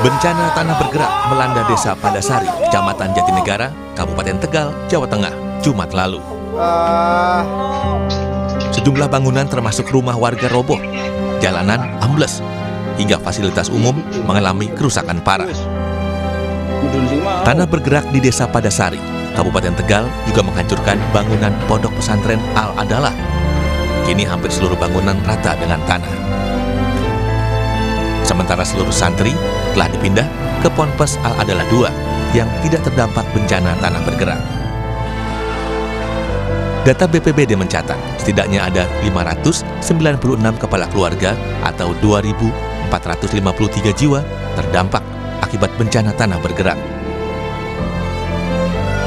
Bencana tanah bergerak melanda desa Padasari, Kecamatan Jatinegara, Kabupaten Tegal, Jawa Tengah, Jumat lalu. Sejumlah bangunan termasuk rumah warga roboh, jalanan ambles, hingga fasilitas umum mengalami kerusakan parah. Tanah bergerak di desa Padasari, Kabupaten Tegal juga menghancurkan bangunan pondok pesantren Al-Adalah. Kini hampir seluruh bangunan rata dengan tanah. Sementara seluruh santri telah dipindah ke Ponpes Al-Adalah II yang tidak terdampak bencana tanah bergerak. Data BPBD mencatat setidaknya ada 596 kepala keluarga atau 2.453 jiwa terdampak akibat bencana tanah bergerak.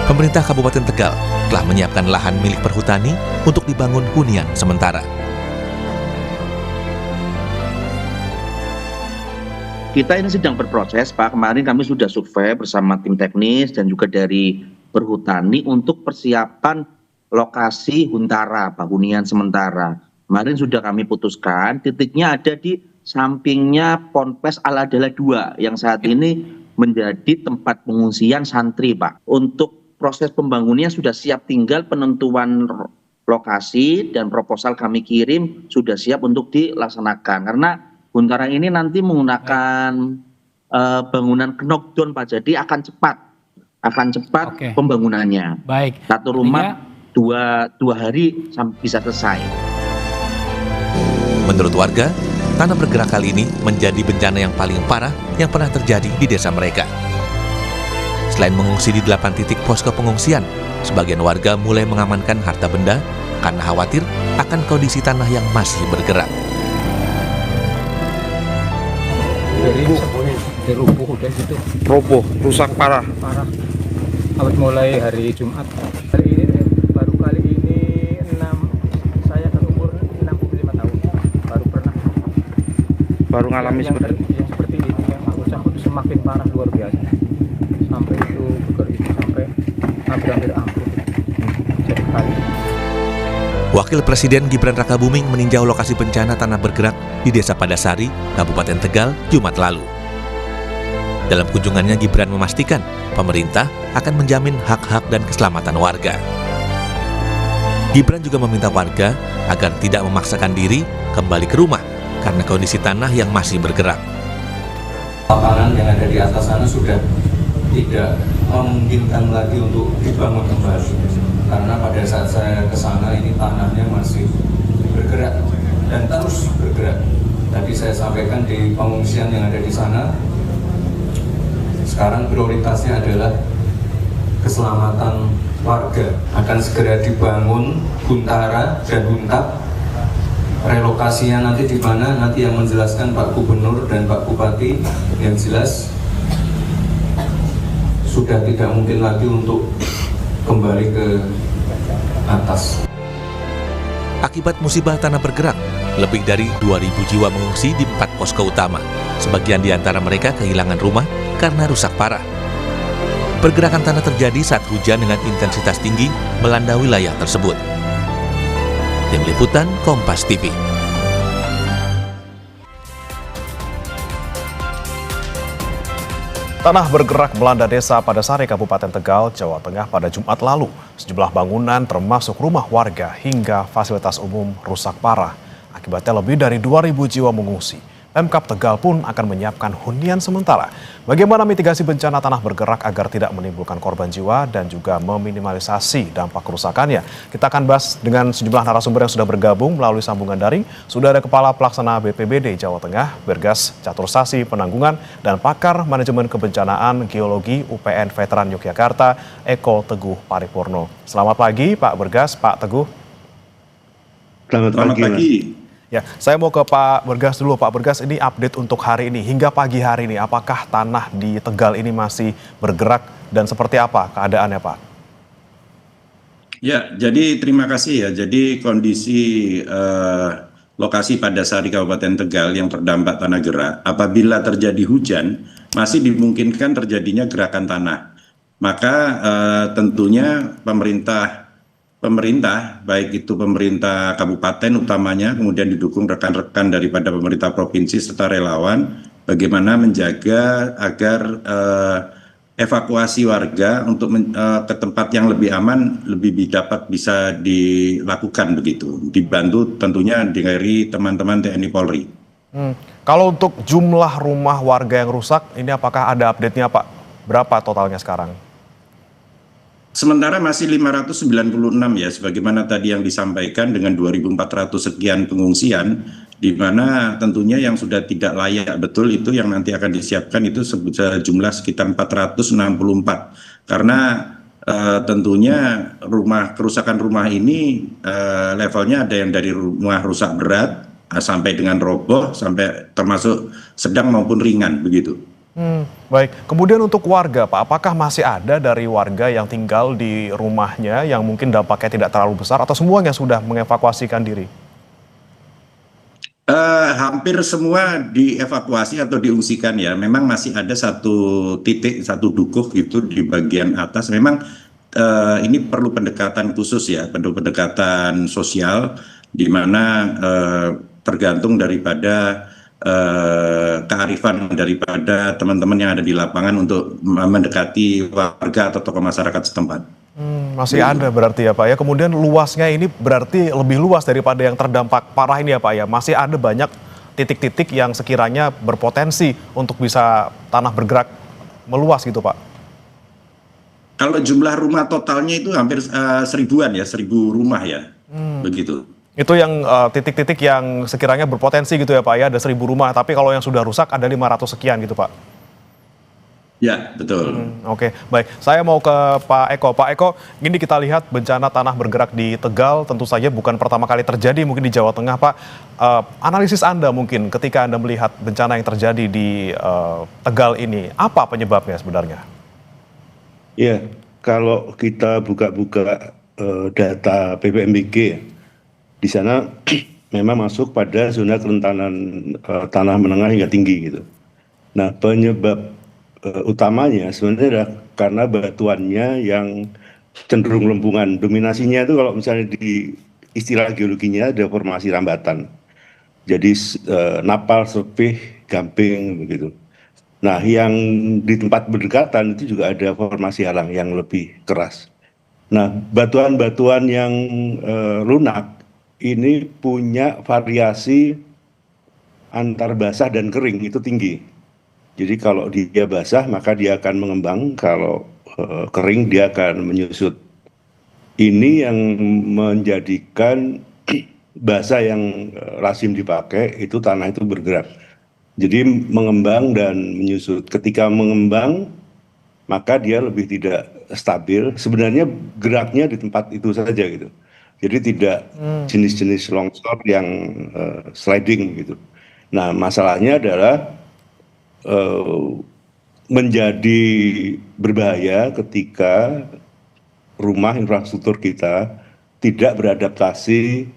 Pemerintah Kabupaten Tegal telah menyiapkan lahan milik perhutani untuk dibangun hunian sementara. Kita ini sedang berproses, Pak. Kemarin kami sudah survei bersama tim teknis dan juga dari perhutani untuk persiapan lokasi huntara, hunian sementara. Kemarin sudah kami putuskan, titiknya ada di sampingnya Ponpes Al-Adalah II yang saat ini menjadi tempat pengungsian santri, Pak. Untuk proses pembangunannya sudah siap, tinggal penentuan lokasi dan proposal kami kirim sudah siap untuk dilaksanakan. Karena huntara ini nanti menggunakan bangunan knockdown, Pak. Jadi akan cepat pembangunannya. Baik. Satu rumah dua hari bisa selesai. Menurut warga, tanah bergerak kali ini menjadi bencana yang paling parah yang pernah terjadi di desa mereka. Selain mengungsi di 8 titik posko pengungsian, sebagian warga mulai mengamankan harta benda karena khawatir akan kondisi tanah yang masih bergerak. Rubuh udah gitu. Roboh, rusak parah. Awal mulai hari Jumat. Hari ini baru kali ini saya kan umur 65 tahun. Baru pernah. Baru ngalami yang seperti ini yang rusak itu semakin parah luar biasa. Sampai itu sampai hampir ambruk. Jadi kali. Wakil Presiden Gibran Rakabuming meninjau lokasi bencana tanah bergerak di Desa Padasari, Kabupaten Tegal, Jumat lalu. Dalam kunjungannya, Gibran memastikan pemerintah akan menjamin hak-hak dan keselamatan warga. Gibran juga meminta warga agar tidak memaksakan diri kembali ke rumah karena kondisi tanah yang masih bergerak. Lapangan yang ada di atas sana sudah tidak memungkinkan lagi untuk dibangun kembali. Karena pada saat saya ke sana ini tanahnya masih bergerak dan terus bergerak. Tadi saya sampaikan di pengungsian yang ada di sana, sekarang prioritasnya adalah keselamatan warga. Akan segera dibangun huntara dan huntap. Relokasinya nanti di mana? Nanti yang menjelaskan Pak Gubernur dan Pak Bupati. Yang jelas sudah tidak mungkin lagi untuk kembali ke atas. Akibat musibah tanah bergerak, lebih dari 2.000 jiwa mengungsi di 4 posko utama. Sebagian di antara mereka kehilangan rumah karena rusak parah. Pergerakan tanah terjadi saat hujan dengan intensitas tinggi melanda wilayah tersebut. Tim Liputan Kompas TV. Tanah bergerak melanda desa Padasari, Kabupaten Tegal, Jawa Tengah pada Jumat lalu. Sejumlah bangunan termasuk rumah warga hingga fasilitas umum rusak parah. Akibatnya lebih dari 2.000 jiwa mengungsi. Pemkab Tegal pun akan menyiapkan hunian sementara. Bagaimana mitigasi bencana tanah bergerak agar tidak menimbulkan korban jiwa dan juga meminimalisasi dampak kerusakannya? Kita akan bahas dengan sejumlah narasumber yang sudah bergabung melalui sambungan daring. Sudah ada Kepala Pelaksana BPBD Jawa Tengah, Bergas Catursasi Penanggungan, dan Pakar Manajemen Kebencanaan Geologi UPN Veteran Yogyakarta, Eko Teguh Paripurno. Selamat pagi Pak Bergas, Pak Teguh. Selamat pagi. Ya, saya mau ke Pak Bergas dulu. Pak Bergas, ini update untuk hari ini. Hingga pagi hari ini, apakah tanah di Tegal ini masih bergerak dan seperti apa keadaannya, Pak? Ya, jadi terima kasih ya. Jadi kondisi lokasi Padasari Kabupaten Tegal yang terdampak tanah gerak, apabila terjadi hujan, masih dimungkinkan terjadinya gerakan tanah. Maka tentunya pemerintah baik itu pemerintah kabupaten utamanya, kemudian didukung rekan-rekan daripada pemerintah provinsi serta relawan bagaimana menjaga agar evakuasi warga untuk ke tempat yang lebih aman dapat bisa dilakukan begitu, dibantu tentunya dari teman-teman TNI Polri. Kalau untuk jumlah rumah warga yang rusak, ini apakah ada update-nya Pak? Berapa totalnya sekarang? Sementara masih 596 ya, sebagaimana tadi yang disampaikan dengan 2.400 sekian pengungsian, di mana tentunya yang sudah tidak layak betul itu yang nanti akan disiapkan itu sejumlah sekitar 464. Karena tentunya kerusakan rumah ini levelnya ada yang dari rumah rusak berat, sampai dengan roboh, sampai termasuk sedang maupun ringan begitu. Baik, kemudian untuk warga Pak, apakah masih ada dari warga yang tinggal di rumahnya yang mungkin dampaknya tidak terlalu besar atau semuanya sudah mengevakuasikan diri? Hampir semua dievakuasi atau diungsikan ya. Memang masih ada satu titik, satu dukuh gitu di bagian atas. Memang ini perlu pendekatan khusus ya, perlu pendekatan sosial, di mana tergantung daripada kearifan daripada teman-teman yang ada di lapangan untuk mendekati warga atau tokoh masyarakat setempat. Masih ada berarti ya Pak ya. Kemudian luasnya ini berarti lebih luas daripada yang terdampak parah ini ya Pak ya. Masih ada banyak titik-titik yang sekiranya berpotensi untuk bisa tanah bergerak meluas gitu Pak. Kalau jumlah rumah totalnya itu hampir 1000-an ya, 1000 rumah ya, begitu. Itu yang titik-titik yang sekiranya berpotensi gitu ya Pak ya, ada 1000 rumah. Tapi kalau yang sudah rusak ada 500 sekian gitu Pak. Ya, betul. Oke, baik. Saya mau ke Pak Eko. Pak Eko, ini kita lihat bencana tanah bergerak di Tegal, tentu saja bukan pertama kali terjadi mungkin di Jawa Tengah, Pak. Analisis Anda mungkin ketika Anda melihat bencana yang terjadi di Tegal ini, apa penyebabnya sebenarnya? Ya, kalau kita buka-buka data BPMBG, di sana memang masuk pada zona kerentanan tanah menengah hingga tinggi gitu. Nah, penyebab utamanya sebenarnya adalah karena batuannya yang cenderung lempungan. Dominasinya itu kalau misalnya di istilah geologinya ada formasi rambatan. Jadi napal, serpih, gamping begitu. Nah, yang di tempat berdekatan itu juga ada formasi halang yang lebih keras. Nah, batuan-batuan yang lunak ini punya variasi antar basah dan kering itu tinggi. Jadi kalau dia basah maka dia akan mengembang, kalau kering dia akan menyusut. Ini yang menjadikan bahasa yang lazim dipakai itu tanah itu bergerak. Jadi mengembang dan menyusut. Ketika mengembang maka dia lebih tidak stabil. Sebenarnya geraknya di tempat itu saja gitu. Jadi tidak jenis-jenis longsor yang sliding gitu. Nah, masalahnya adalah menjadi berbahaya ketika rumah infrastruktur kita tidak beradaptasi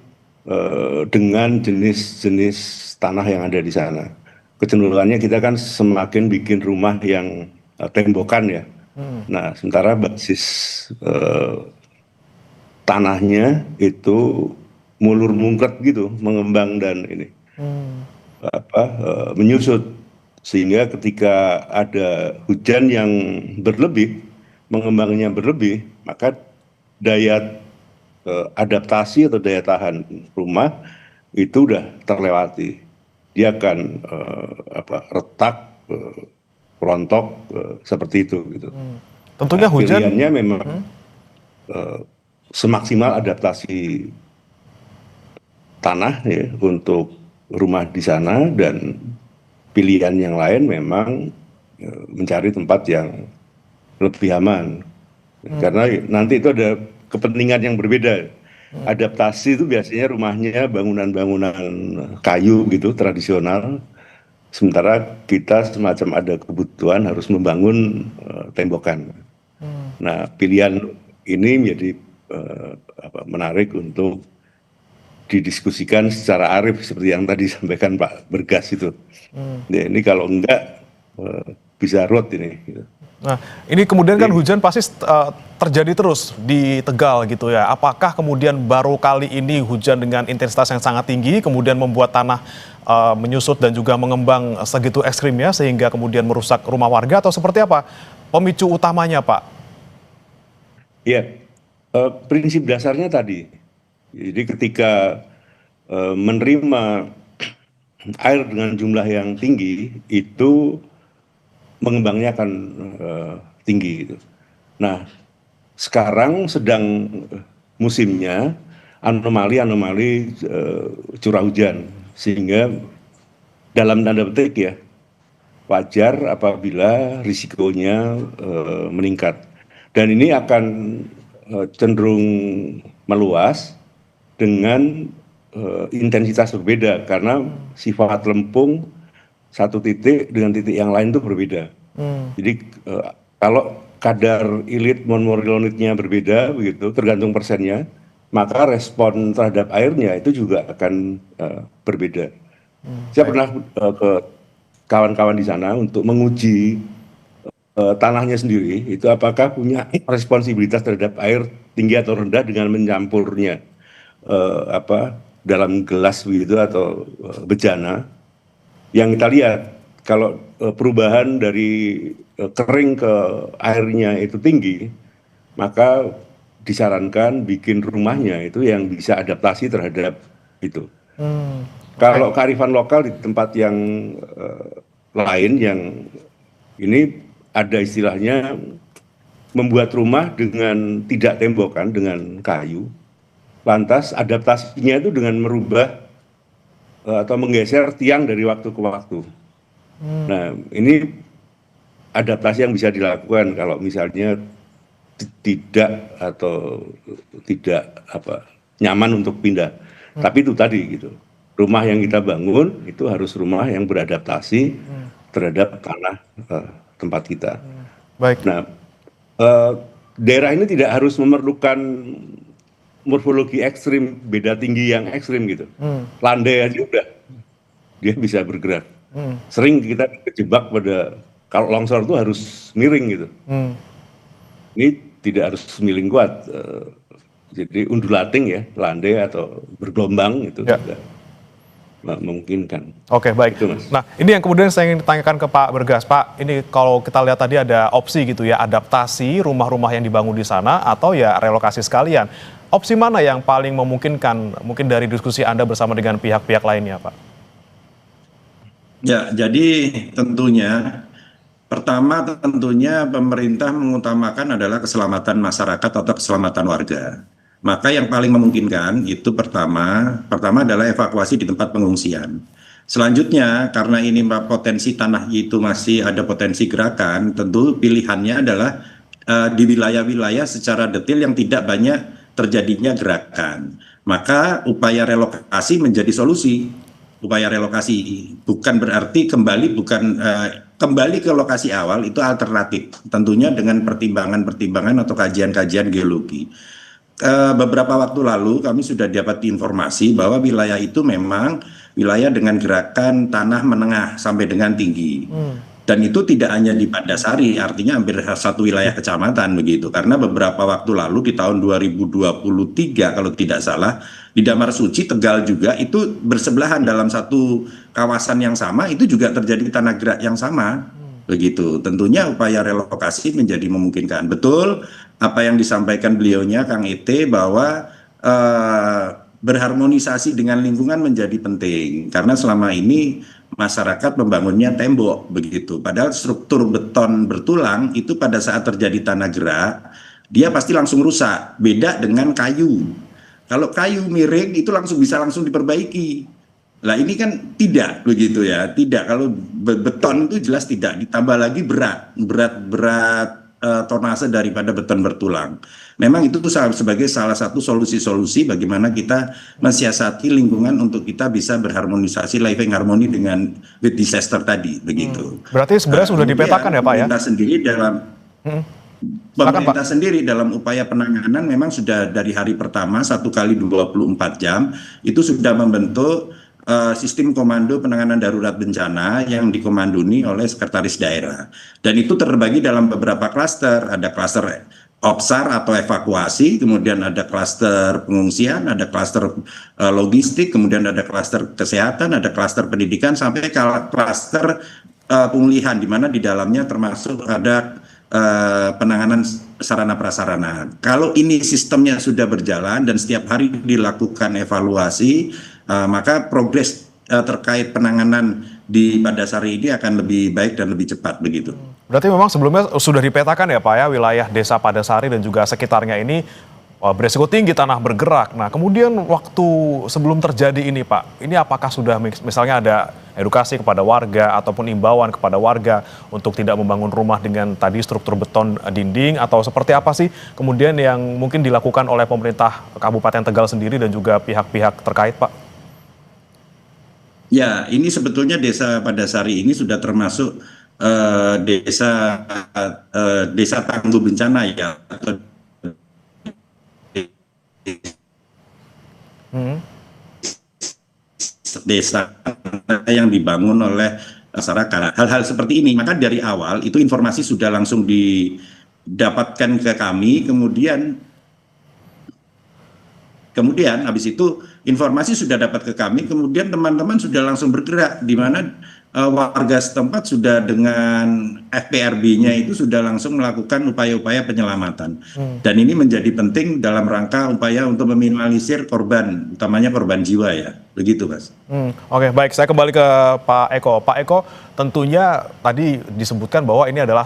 dengan jenis-jenis tanah yang ada di sana. Kecenderungannya kita kan semakin bikin rumah yang tembokan ya. Nah, sementara basis tanahnya itu mulur mungkret gitu, mengembang dan ini menyusut. Sehingga ketika ada hujan yang berlebih, mengembangnya berlebih, maka daya adaptasi atau daya tahan rumah itu udah terlewati. Dia akan retak, rontok seperti itu gitu. Tentunya hujan. Pilihannya memang semaksimal adaptasi tanah ya untuk rumah di sana, dan pilihan yang lain memang mencari tempat yang lebih aman. Karena nanti itu ada kepentingan yang berbeda. Adaptasi itu biasanya rumahnya bangunan-bangunan kayu gitu, tradisional. Sementara kita semacam ada kebutuhan harus membangun tembokan. Nah, pilihan ini menjadi menarik untuk didiskusikan secara arif seperti yang tadi disampaikan Pak Bergas itu. Nah, ini kalau enggak bisa ruwet ini. Nah, ini kemudian kan hujan pasti terjadi terus di Tegal gitu ya. Apakah kemudian baru kali ini hujan dengan intensitas yang sangat tinggi kemudian membuat tanah menyusut dan juga mengembang segitu ekstrimnya sehingga kemudian merusak rumah warga atau seperti apa pemicu utamanya, Pak? Ya, prinsip dasarnya tadi. Jadi ketika menerima air dengan jumlah yang tinggi itu mengembangnya akan tinggi gitu. Nah, sekarang sedang musimnya anomali curah hujan, sehingga dalam tanda petik ya wajar apabila risikonya meningkat. Dan ini akan cenderung meluas dengan intensitas berbeda karena sifat lempung satu titik dengan titik yang lain itu berbeda. Jadi kalau kadar ilit monomorillonitnya berbeda begitu, tergantung persennya, maka respon terhadap airnya itu juga akan berbeda. Saya pernah ke kawan-kawan di sana untuk menguji tanahnya sendiri, itu apakah punya responsibilitas terhadap air tinggi atau rendah dengan mencampurnya dalam gelas begitu atau bejana. Yang kita lihat kalau perubahan dari kering ke airnya itu tinggi, maka disarankan bikin rumahnya itu yang bisa adaptasi terhadap itu. Kalau kearifan lokal di tempat yang lain yang ini ada istilahnya membuat rumah dengan tidak tembokan, dengan kayu, lantas adaptasinya itu dengan merubah atau menggeser tiang dari waktu ke waktu. Nah, ini adaptasi yang bisa dilakukan kalau misalnya tidak nyaman untuk pindah. Tapi itu tadi gitu. Rumah yang kita bangun itu harus rumah yang beradaptasi terhadap tanah tempat kita. Baik. Nah, daerah ini tidak harus memerlukan morfologi ekstrim, beda tinggi yang ekstrim gitu. Landai aja udah dia bisa bergerak. Sering kita kejebak pada kalau longsor itu harus miring gitu. Ini tidak harus miring kuat. Jadi undulating ya, landai atau bergelombang itu tidak memungkinkan. Oke, baik. Itu, Mas. Nah, ini yang kemudian saya ingin ditanyakan ke Pak Bergas. Pak, ini kalau kita lihat tadi ada opsi gitu ya, adaptasi rumah-rumah yang dibangun di sana atau ya relokasi sekalian. Opsi mana yang paling memungkinkan mungkin dari diskusi Anda bersama dengan pihak-pihak lainnya, Pak? Ya, jadi pertama tentunya pemerintah mengutamakan adalah keselamatan masyarakat atau keselamatan warga. Maka yang paling memungkinkan itu pertama adalah evakuasi di tempat pengungsian. Selanjutnya, karena ini potensi tanah itu masih ada potensi gerakan, tentu pilihannya adalah di wilayah-wilayah secara detail yang tidak banyak terjadinya gerakan. Maka upaya relokasi menjadi solusi. Upaya relokasi bukan berarti kembali ke lokasi awal, itu alternatif. Tentunya dengan pertimbangan-pertimbangan atau kajian-kajian geologi. Beberapa waktu lalu kami sudah dapat informasi bahwa wilayah itu memang wilayah dengan gerakan tanah menengah sampai dengan tinggi. Dan itu tidak hanya di Pandasari, artinya hampir satu wilayah kecamatan begitu. Karena beberapa waktu lalu di tahun 2023 kalau tidak salah, di Damar Suci, Tegal juga itu bersebelahan dalam satu kawasan yang sama, itu juga terjadi tanah gerak yang sama. Begitu. Tentunya upaya relokasi menjadi memungkinkan. Betul apa yang disampaikan beliaunya Kang Ete bahwa berharmonisasi dengan lingkungan menjadi penting. Karena selama ini masyarakat membangunnya tembok begitu. Padahal struktur beton bertulang itu pada saat terjadi tanah gerak, dia pasti langsung rusak. Beda dengan kayu. Kalau kayu miring itu bisa langsung diperbaiki. Lah ini kan tidak begitu ya. Tidak, kalau beton itu jelas tidak. Ditambah lagi berat tonase daripada beton bertulang. Memang itu sebagai salah satu solusi-solusi bagaimana kita mensiasati lingkungan untuk kita bisa berharmonisasi living harmony dengan with disaster tadi begitu. Berarti sebenarnya sudah dipetakan ya Pak ya? Pemerintah sendiri dalam upaya penanganan memang sudah dari hari pertama 1 kali 24 jam itu sudah membentuk sistem komando penanganan darurat bencana yang dikomandoni oleh sekretaris daerah. Dan itu terbagi dalam beberapa klaster. Ada klaster OPSAR atau evakuasi, kemudian ada klaster pengungsian, ada klaster logistik, kemudian ada klaster kesehatan, ada klaster pendidikan, sampai ke klaster pemulihan, di mana di dalamnya termasuk ada penanganan sarana prasarana. Kalau ini sistemnya sudah berjalan dan setiap hari dilakukan evaluasi, maka progres terkait penanganan di Padasari ini akan lebih baik dan lebih cepat begitu. Berarti memang sebelumnya sudah dipetakan ya Pak ya, wilayah desa Padasari dan juga sekitarnya ini beresiko tinggi tanah bergerak. Nah kemudian waktu sebelum terjadi ini Pak, ini apakah sudah misalnya ada edukasi kepada warga ataupun imbauan kepada warga untuk tidak membangun rumah dengan tadi struktur beton dinding, atau seperti apa sih kemudian yang mungkin dilakukan oleh pemerintah Kabupaten Tegal sendiri dan juga pihak-pihak terkait Pak? Ya, ini sebetulnya desa Padasari ini sudah termasuk desa tangguh bencana ya, atau desa yang dibangun oleh masyarakat. Hal-hal seperti ini, maka dari awal itu informasi sudah langsung didapatkan ke kami, kemudian habis itu informasi sudah dapat ke kami, kemudian teman-teman sudah langsung bergerak, di mana warga setempat sudah dengan FPRB-nya itu sudah langsung melakukan upaya-upaya penyelamatan. Dan ini menjadi penting dalam rangka upaya untuk meminimalisir korban, utamanya korban jiwa ya, begitu Mas. Oke, baik, saya kembali ke Pak Eko. Pak Eko, tentunya tadi disebutkan bahwa ini adalah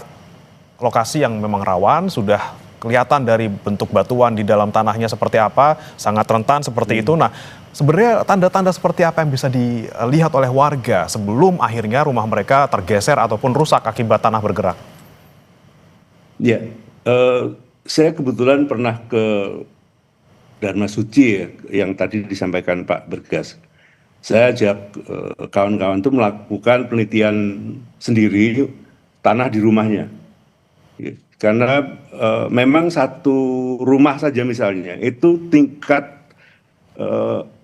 lokasi yang memang rawan, sudah kelihatan dari bentuk batuan di dalam tanahnya seperti apa, sangat rentan seperti itu. Nah, sebenarnya tanda-tanda seperti apa yang bisa dilihat oleh warga sebelum akhirnya rumah mereka tergeser ataupun rusak akibat tanah bergerak? Ya, saya kebetulan pernah ke Dharma Suci ya, yang tadi disampaikan Pak Bergas. Saya ajak kawan-kawan itu melakukan penelitian sendiri tanah di rumahnya. Karena memang satu rumah saja misalnya, itu tingkat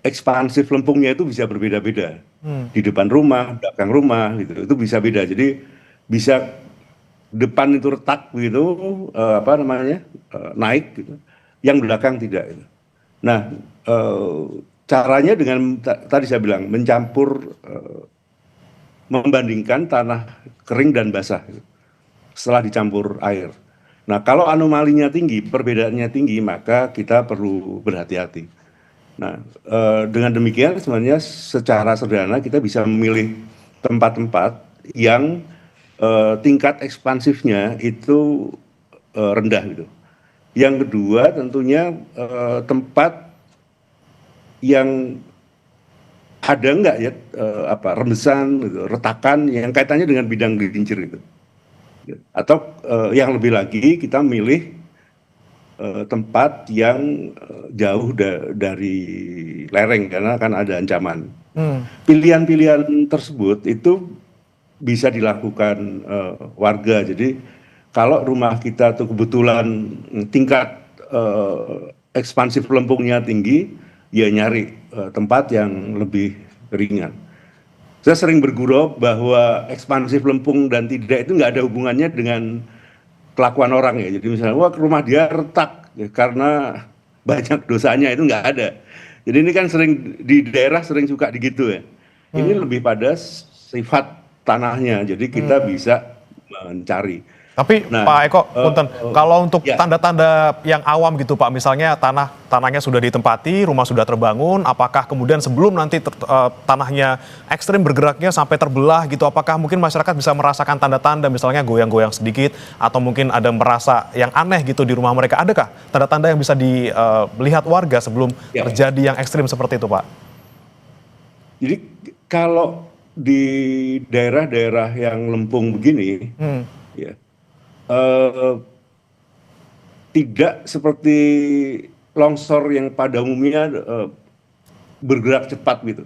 ekspansif lempungnya itu bisa berbeda-beda. Di depan rumah, belakang rumah, gitu, itu bisa beda. Jadi bisa depan itu retak gitu, naik, gitu. Yang belakang tidak. Gitu. Nah, caranya dengan tadi saya bilang mencampur, membandingkan tanah kering dan basah gitu, setelah dicampur air. Nah, kalau anomalinya tinggi, perbedaannya tinggi, maka kita perlu berhati-hati. Nah, dengan demikian sebenarnya secara sederhana kita bisa memilih tempat-tempat yang tingkat ekspansifnya itu rendah gitu. Yang kedua tentunya tempat yang ada enggak ya rembesan, gitu, retakan yang kaitannya dengan bidang gelincir gitu. Atau yang lebih lagi kita milih tempat yang jauh dari lereng karena akan ada ancaman. Pilihan-pilihan tersebut itu bisa dilakukan warga. Jadi kalau rumah kita tuh kebetulan tingkat ekspansif lempungnya tinggi, ya nyari tempat yang lebih ringan. Saya sering bergurau bahwa ekspansif lempung dan tidak itu nggak ada hubungannya dengan kelakuan orang ya. Jadi misalnya, wah rumah dia retak ya, karena banyak dosanya, itu nggak ada. Jadi ini kan sering di daerah sering suka digitu ya. Ini lebih pada sifat tanahnya. Jadi kita bisa mencari. Tapi Pak Eko, punten, kalau untuk tanda-tanda yang awam gitu Pak, misalnya tanahnya sudah ditempati, rumah sudah terbangun, apakah kemudian sebelum nanti tanahnya ekstrim bergeraknya sampai terbelah gitu, apakah mungkin masyarakat bisa merasakan tanda-tanda misalnya goyang-goyang sedikit, atau mungkin ada merasa yang aneh gitu di rumah mereka? Adakah tanda-tanda yang bisa dilihat warga sebelum terjadi yang ekstrim seperti itu Pak? Jadi kalau di daerah-daerah yang lempung begini, ya, tidak seperti longsor yang pada umumnya bergerak cepat gitu.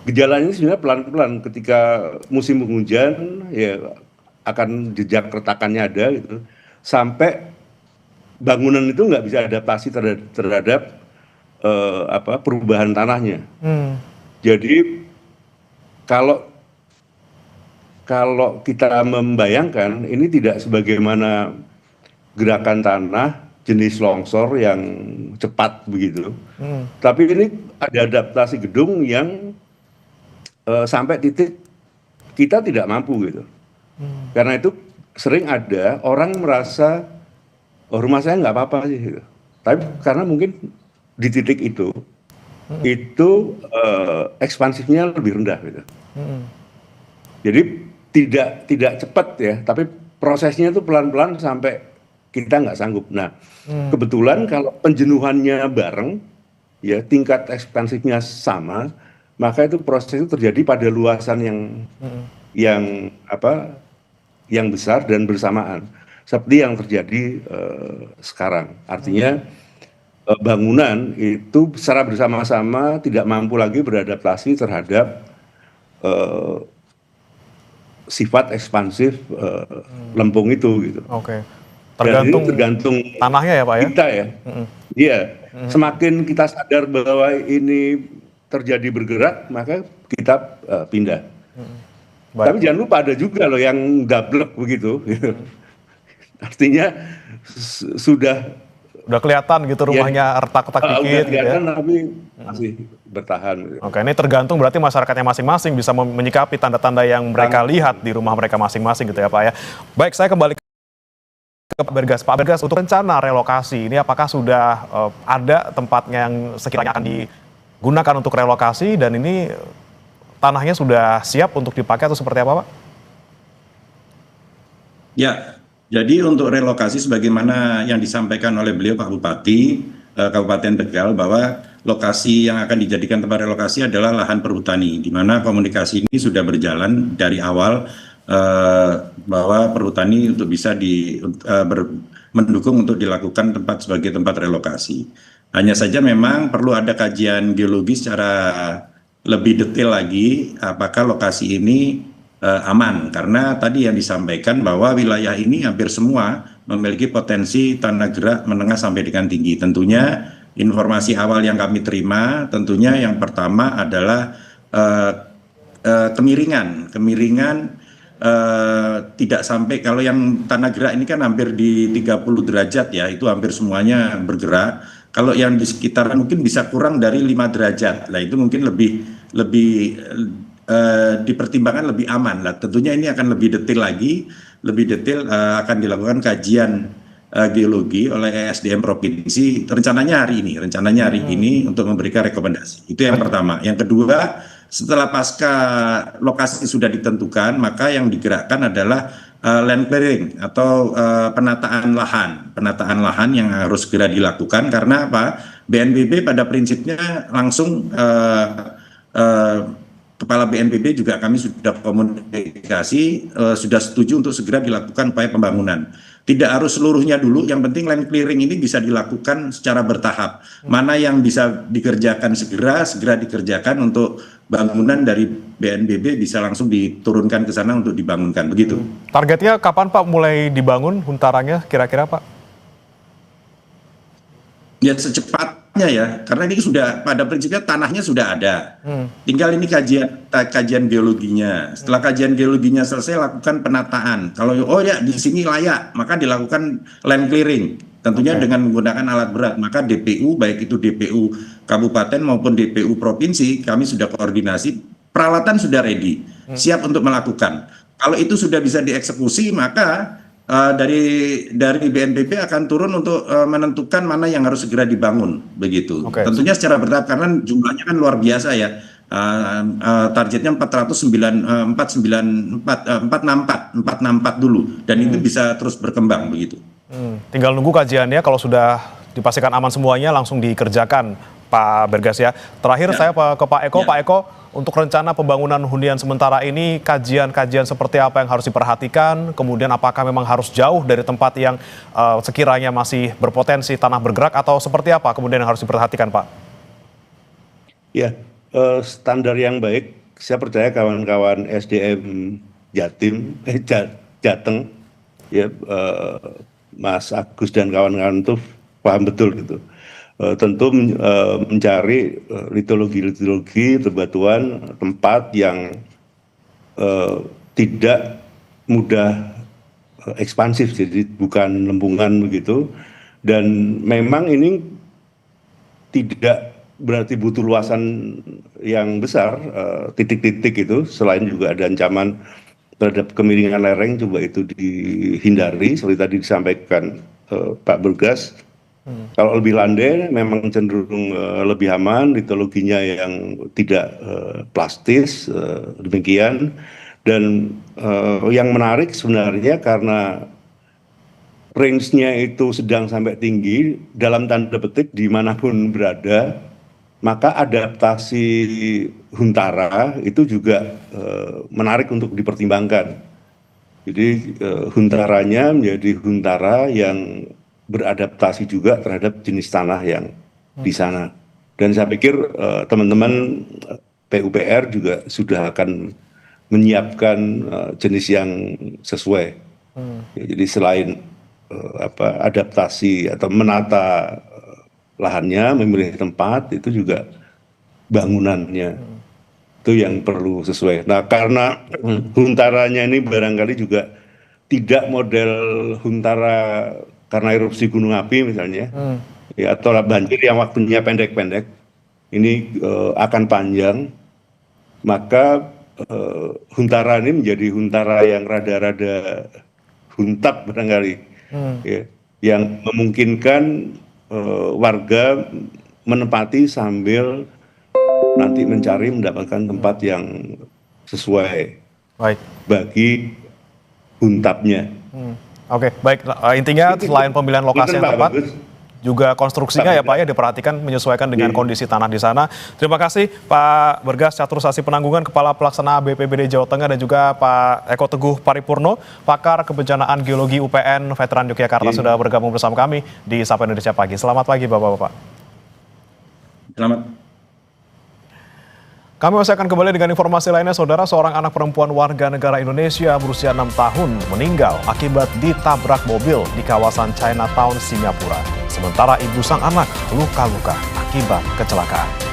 Gejalanya sebenarnya pelan-pelan. Ketika musim penghujan ya akan jejak retakannya ada gitu. Sampai bangunan itu nggak bisa adaptasi terhadap perubahan tanahnya. Jadi kalau kita membayangkan ini tidak sebagaimana gerakan tanah jenis longsor yang cepat begitu, tapi ini ada adaptasi gedung yang sampai titik kita tidak mampu gitu. Karena itu sering ada orang merasa rumah saya nggak apa-apa sih, gitu. Tapi karena mungkin di titik itu ekspansifnya lebih rendah gitu. Jadi tidak cepat ya, tapi prosesnya itu pelan-pelan sampai kita nggak sanggup. Nah, kebetulan kalau penjenuhannya bareng, ya tingkat ekspansifnya sama, maka itu proses itu terjadi pada luasan yang besar dan bersamaan, seperti yang terjadi sekarang. Artinya bangunan itu secara bersama-sama tidak mampu lagi beradaptasi terhadap sifat ekspansif lempung itu gitu. Oke. Tergantung tanahnya ya Pak ya? Kita ya. Iya. Semakin kita sadar bahwa ini terjadi bergerak, maka kita pindah. Tapi jangan lupa ada juga loh yang gablek begitu. Artinya sudah kelihatan gitu rumahnya retak-retak dikit gitu ya. Tapi masih bertahan. Oke, ini tergantung berarti masyarakatnya masing-masing bisa menyikapi tanda-tanda yang mereka lihat di rumah mereka masing-masing gitu ya Pak ya. Baik, saya kembali ke Pak Bergas. Pak Bergas, untuk rencana relokasi ini apakah sudah ada tempatnya yang sekiranya akan digunakan untuk relokasi dan ini tanahnya sudah siap untuk dipakai atau seperti apa Pak? Ya, jadi untuk relokasi sebagaimana yang disampaikan oleh beliau Pak Bupati Kabupaten Tegal bahwa lokasi yang akan dijadikan tempat relokasi adalah lahan perhutani, di mana komunikasi ini sudah berjalan dari awal bahwa perhutani untuk bisa mendukung untuk dilakukan tempat sebagai tempat relokasi. Hanya saja memang perlu ada kajian geologi secara lebih detail lagi apakah lokasi ini aman, karena tadi yang disampaikan bahwa wilayah ini hampir semua memiliki potensi tanah gerak menengah sampai dengan tinggi. Tentunya informasi awal yang kami terima tentunya yang pertama adalah kemiringan tidak sampai, kalau yang tanah gerak ini kan hampir di 30 derajat ya, itu hampir semuanya bergerak. Kalau yang di sekitaran mungkin bisa kurang dari 5 derajat. Nah, itu mungkin lebih dipertimbangkan lebih aman lah. Tentunya ini akan lebih detail lagi, akan dilakukan kajian geologi oleh ESDM provinsi rencananya hari ini untuk memberikan rekomendasi. Itu yang pertama. Yang kedua, setelah pasca lokasi sudah ditentukan, maka yang digerakkan adalah land clearing atau penataan lahan yang harus segera dilakukan, karena apa? BNPB pada prinsipnya langsung Kepala BNPB juga kami sudah komunikasi, sudah setuju untuk segera dilakukan upaya pembangunan. Tidak harus seluruhnya dulu, yang penting land clearing ini bisa dilakukan secara bertahap. Mana yang bisa dikerjakan segera dikerjakan untuk bangunan dari BNPB bisa langsung diturunkan ke sana untuk dibangunkan, begitu. Targetnya kapan Pak mulai dibangun huntarannya kira-kira Pak? Ya secepatnya ya, karena ini sudah pada prinsipnya tanahnya sudah ada. Tinggal ini kajian geologinya. Setelah kajian geologinya selesai, lakukan penataan. Kalau di sini layak, maka dilakukan land clearing. Tentunya dengan menggunakan alat berat. Maka DPU, baik itu DPU kabupaten maupun DPU provinsi, kami sudah koordinasi. Peralatan sudah ready, siap untuk melakukan. Kalau itu sudah bisa dieksekusi, maka dari BNPB akan turun untuk menentukan mana yang harus segera dibangun, begitu. Tentunya secara bertahap karena jumlahnya kan luar biasa ya. Targetnya 464 dulu, dan itu bisa terus berkembang begitu. Tinggal nunggu kajiannya, kalau sudah dipastikan aman semuanya langsung dikerjakan Pak Bergas ya. Terakhir saya ke Pak Eko. Pak Eko, untuk rencana pembangunan hunian sementara ini, kajian-kajian seperti apa yang harus diperhatikan? Kemudian apakah memang harus jauh dari tempat yang sekiranya masih berpotensi tanah bergerak, atau seperti apa kemudian yang harus diperhatikan Pak? Ya, standar yang baik, saya percaya kawan-kawan SDM Jateng, ya, Mas Agus dan kawan-kawan itu paham betul gitu. Tentu mencari litologi bebatuan tempat yang tidak mudah ekspansif, jadi bukan lembungan begitu. Dan memang ini tidak berarti butuh luasan yang besar, titik-titik itu, selain juga ada ancaman terhadap kemiringan lereng, coba itu dihindari seperti tadi disampaikan Pak Bergas. Kalau lebih landai memang cenderung lebih aman, litologinya yang tidak plastis, demikian. Dan yang menarik sebenarnya karena range-nya itu sedang sampai tinggi, dalam tanda petik dimanapun berada, maka adaptasi Huntara itu juga menarik untuk dipertimbangkan. Jadi Huntaranya menjadi Huntara yang beradaptasi juga terhadap jenis tanah yang di sana. Dan saya pikir teman-teman PUPR juga sudah akan menyiapkan jenis yang sesuai. Jadi selain adaptasi atau menata lahannya, memilih tempat, itu juga bangunannya itu yang perlu sesuai. Nah, karena Huntaranya ini barangkali juga tidak model Huntara karena erupsi gunung api misalnya, ya, atau banjir yang waktunya pendek-pendek, ini akan panjang, maka Huntara ini menjadi Huntara yang rada-rada huntap barangkali, ya, yang memungkinkan warga menempati sambil nanti mencari mendapatkan tempat yang sesuai bagi huntapnya. Oke, baik. Intinya selain pemilihan lokasi yang tepat, juga konstruksinya ya Pak ya diperhatikan menyesuaikan dengan kondisi tanah di sana. Terima kasih Pak Bergas Catursasi Penanggungan, Kepala Pelaksana BPBD Jawa Tengah, dan juga Pak Eko Teguh Paripurno, Pakar Kebencanaan Geologi UPN Veteran Yogyakarta, sudah bergabung bersama kami di Sapa Indonesia Pagi. Selamat pagi Bapak-Bapak. Selamat. Kami masih akan kembali dengan informasi lainnya. Saudara, seorang anak perempuan warga negara Indonesia berusia 6 tahun meninggal akibat ditabrak mobil di kawasan Chinatown, Singapura. Sementara ibu sang anak luka-luka akibat kecelakaan.